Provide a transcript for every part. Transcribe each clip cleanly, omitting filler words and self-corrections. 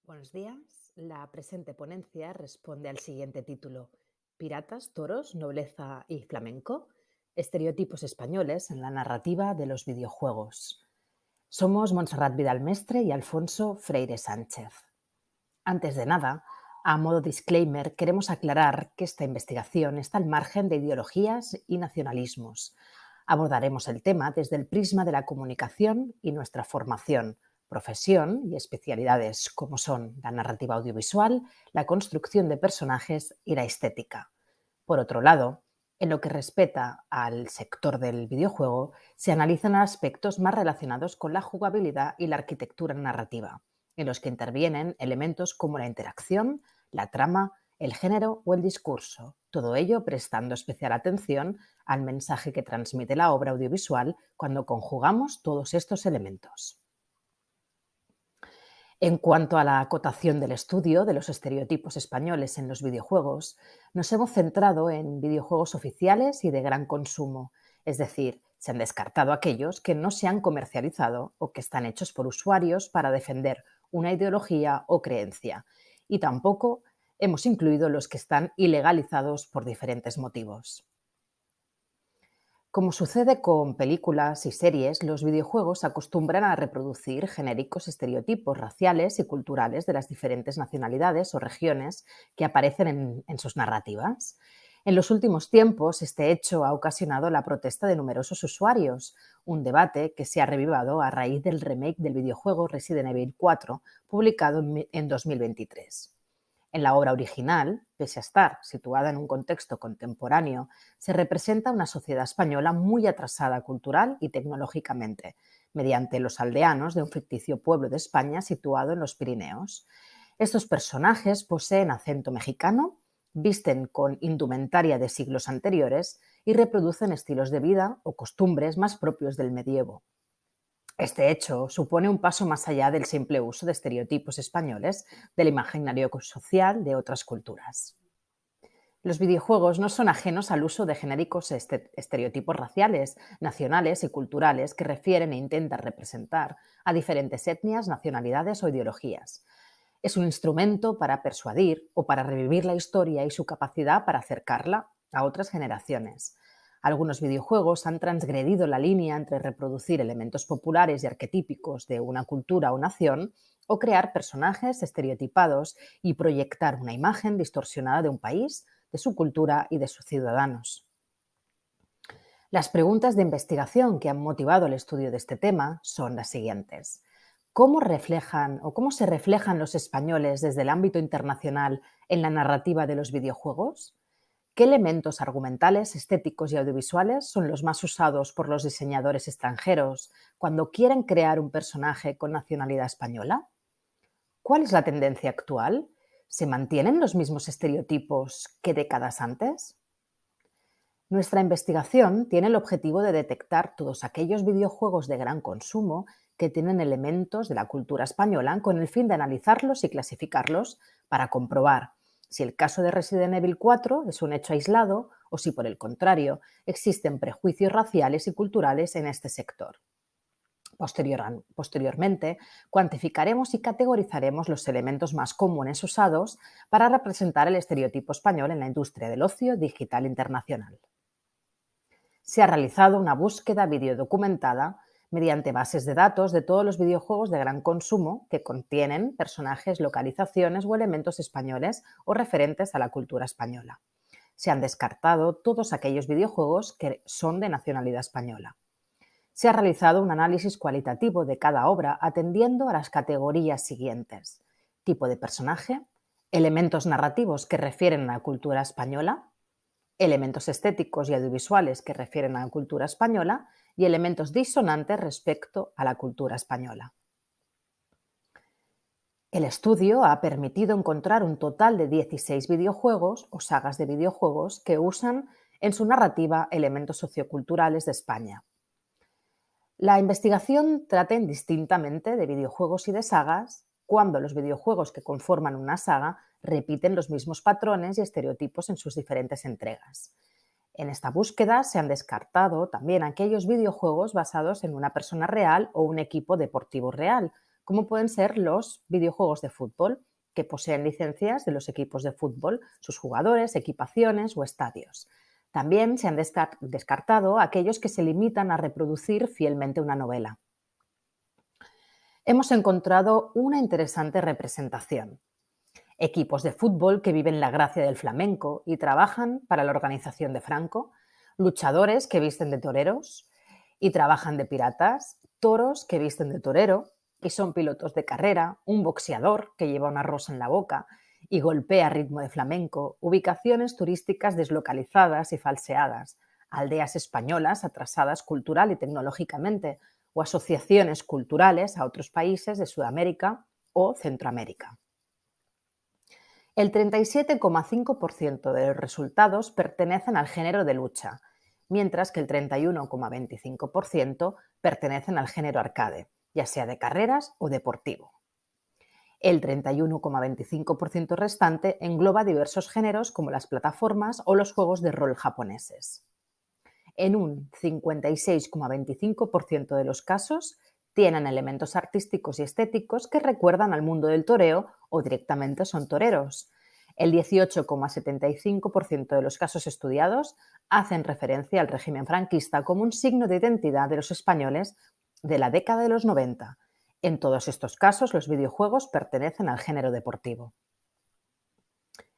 Buenos días. La presente ponencia responde al siguiente título: Piratas, toros, nobleza y flamenco. Estereotipos españoles en la narrativa de los videojuegos. Somos Montserrat Vidal-Mestre y Alfonso Freire Sánchez. Antes de nada, a modo disclaimer, queremos aclarar que esta investigación está al margen de ideologías y nacionalismos. Abordaremos el tema desde el prisma de la comunicación y nuestra formación, profesión y especialidades como son la narrativa audiovisual, la construcción de personajes y la estética. Por otro lado, en lo que respecta al sector del videojuego, se analizan aspectos más relacionados con la jugabilidad y la arquitectura narrativa, en los que intervienen elementos como la interacción, la trama, el género o el discurso, todo ello prestando especial atención al mensaje que transmite la obra audiovisual cuando conjugamos todos estos elementos. En cuanto a la acotación del estudio de los estereotipos españoles en los videojuegos, nos hemos centrado en videojuegos oficiales y de gran consumo, es decir, se han descartado aquellos que no se han comercializado o que están hechos por usuarios para defender una ideología o creencia, y tampoco hemos incluido los que están ilegalizados por diferentes motivos. Como sucede con películas y series, los videojuegos acostumbran a reproducir genéricos estereotipos raciales y culturales de las diferentes nacionalidades o regiones que aparecen en sus narrativas. En los últimos tiempos, este hecho ha ocasionado la protesta de numerosos usuarios, un debate que se ha revivado a raíz del remake del videojuego Resident Evil 4, publicado en 2023. En la obra original, pese a estar situada en un contexto contemporáneo, se representa una sociedad española muy atrasada cultural y tecnológicamente, mediante los aldeanos de un ficticio pueblo de España situado en los Pirineos. Estos personajes poseen acento mexicano, visten con indumentaria de siglos anteriores y reproducen estilos de vida o costumbres más propios del medievo. Este hecho supone un paso más allá del simple uso de estereotipos españoles del imaginario social de otras culturas. Los videojuegos no son ajenos al uso de genéricos estereotipos raciales, nacionales y culturales que refieren e intentan representar a diferentes etnias, nacionalidades o ideologías. Es un instrumento para persuadir o para revivir la historia y su capacidad para acercarla a otras generaciones. Algunos videojuegos han transgredido la línea entre reproducir elementos populares y arquetípicos de una cultura o nación o crear personajes estereotipados y proyectar una imagen distorsionada de un país, de su cultura y de sus ciudadanos. Las preguntas de investigación que han motivado el estudio de este tema son las siguientes. ¿Cómo reflejan o cómo se reflejan los españoles desde el ámbito internacional en la narrativa de los videojuegos? ¿Qué elementos argumentales, estéticos y audiovisuales son los más usados por los diseñadores extranjeros cuando quieren crear un personaje con nacionalidad española? ¿Cuál es la tendencia actual? ¿Se mantienen los mismos estereotipos que décadas antes? Nuestra investigación tiene el objetivo de detectar todos aquellos videojuegos de gran consumo que tienen elementos de la cultura española con el fin de analizarlos y clasificarlos para comprobar si el caso de Resident Evil 4 es un hecho aislado o si, por el contrario, existen prejuicios raciales y culturales en este sector. Posteriormente, cuantificaremos y categorizaremos los elementos más comunes usados para representar el estereotipo español en la industria del ocio digital internacional. Se ha realizado una búsqueda videodocumentada mediante bases de datos de todos los videojuegos de gran consumo que contienen personajes, localizaciones o elementos españoles o referentes a la cultura española. Se han descartado todos aquellos videojuegos que son de nacionalidad española. Se ha realizado un análisis cualitativo de cada obra atendiendo a las categorías siguientes: tipo de personaje, elementos narrativos que refieren a la cultura española, elementos estéticos y audiovisuales que refieren a la cultura española y elementos disonantes respecto a la cultura española. El estudio ha permitido encontrar un total de 16 videojuegos o sagas de videojuegos que usan en su narrativa elementos socioculturales de España. La investigación trata indistintamente de videojuegos y de sagas cuando los videojuegos que conforman una saga repiten los mismos patrones y estereotipos en sus diferentes entregas. En esta búsqueda se han descartado también aquellos videojuegos basados en una persona real o un equipo deportivo real, como pueden ser los videojuegos de fútbol, que poseen licencias de los equipos de fútbol, sus jugadores, equipaciones o estadios. También se han descartado aquellos que se limitan a reproducir fielmente una novela. Hemos encontrado una interesante representación. Equipos de fútbol que viven la gracia del flamenco y trabajan para la organización de Franco, luchadores que visten de toreros y trabajan de piratas, toros que visten de torero y son pilotos de carrera, un boxeador que lleva una rosa en la boca y golpea a ritmo de flamenco, ubicaciones turísticas deslocalizadas y falseadas, aldeas españolas atrasadas cultural y tecnológicamente o asociaciones culturales a otros países de Sudamérica o Centroamérica. El 37,5% de los resultados pertenecen al género de lucha, mientras que el 31,25% pertenecen al género arcade, ya sea de carreras o deportivo. El 31,25% restante engloba diversos géneros como las plataformas o los juegos de rol japoneses. En un 56,25% de los casos tienen elementos artísticos y estéticos que recuerdan al mundo del toreo o directamente son toreros. El 18,75% de los casos estudiados hacen referencia al régimen franquista como un signo de identidad de los españoles de la década de los 90. En todos estos casos, los videojuegos pertenecen al género deportivo.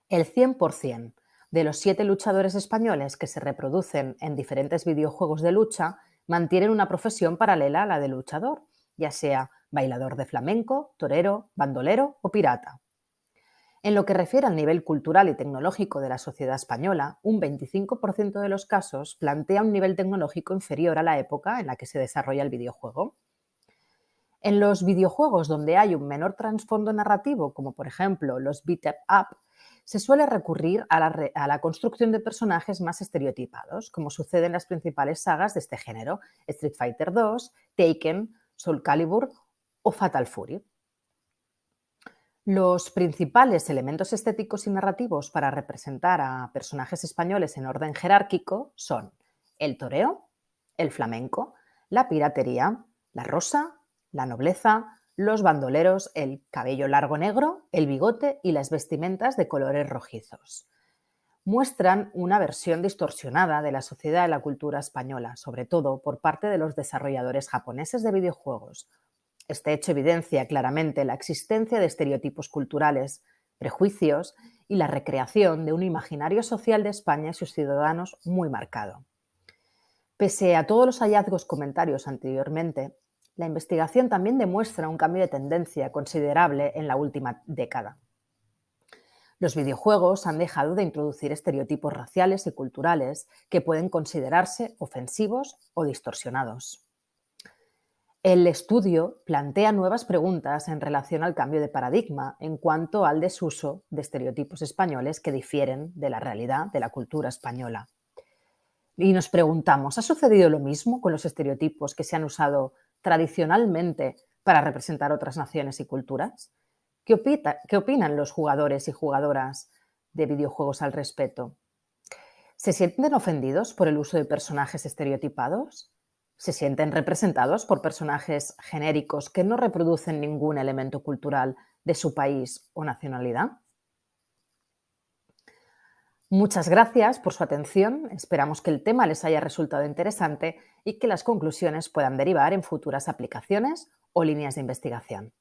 El 100% de los 7 luchadores españoles que se reproducen en diferentes videojuegos de lucha mantienen una profesión paralela a la de luchador, ya sea bailador de flamenco, torero, bandolero o pirata. En lo que refiere al nivel cultural y tecnológico de la sociedad española, un 25% de los casos plantea un nivel tecnológico inferior a la época en la que se desarrolla el videojuego. En los videojuegos donde hay un menor trasfondo narrativo, como por ejemplo los beat 'em up, se suele recurrir a la construcción de personajes más estereotipados, como sucede en las principales sagas de este género, Street Fighter 2, Taken, Soul Calibur o Fatal Fury. Los principales elementos estéticos y narrativos para representar a personajes españoles en orden jerárquico son el toreo, el flamenco, la piratería, la rosa, la nobleza, los bandoleros, el cabello largo negro, el bigote y las vestimentas de colores rojizos. Muestran una versión distorsionada de la sociedad y la cultura española, sobre todo por parte de los desarrolladores japoneses de videojuegos. Este hecho evidencia claramente la existencia de estereotipos culturales, prejuicios y la recreación de un imaginario social de España y sus ciudadanos muy marcado. Pese a todos los hallazgos comentarios anteriormente, la investigación también demuestra un cambio de tendencia considerable en la última década. Los videojuegos han dejado de introducir estereotipos raciales y culturales que pueden considerarse ofensivos o distorsionados. El estudio plantea nuevas preguntas en relación al cambio de paradigma en cuanto al desuso de estereotipos españoles que difieren de la realidad de la cultura española. Y nos preguntamos, ¿ha sucedido lo mismo con los estereotipos que se han usado tradicionalmente para representar otras naciones y culturas? ¿Qué opinan los jugadores y jugadoras de videojuegos al respecto? ¿Se sienten ofendidos por el uso de personajes estereotipados? ¿Se sienten representados por personajes genéricos que no reproducen ningún elemento cultural de su país o nacionalidad? Muchas gracias por su atención. Esperamos que el tema les haya resultado interesante y que las conclusiones puedan derivar en futuras aplicaciones o líneas de investigación.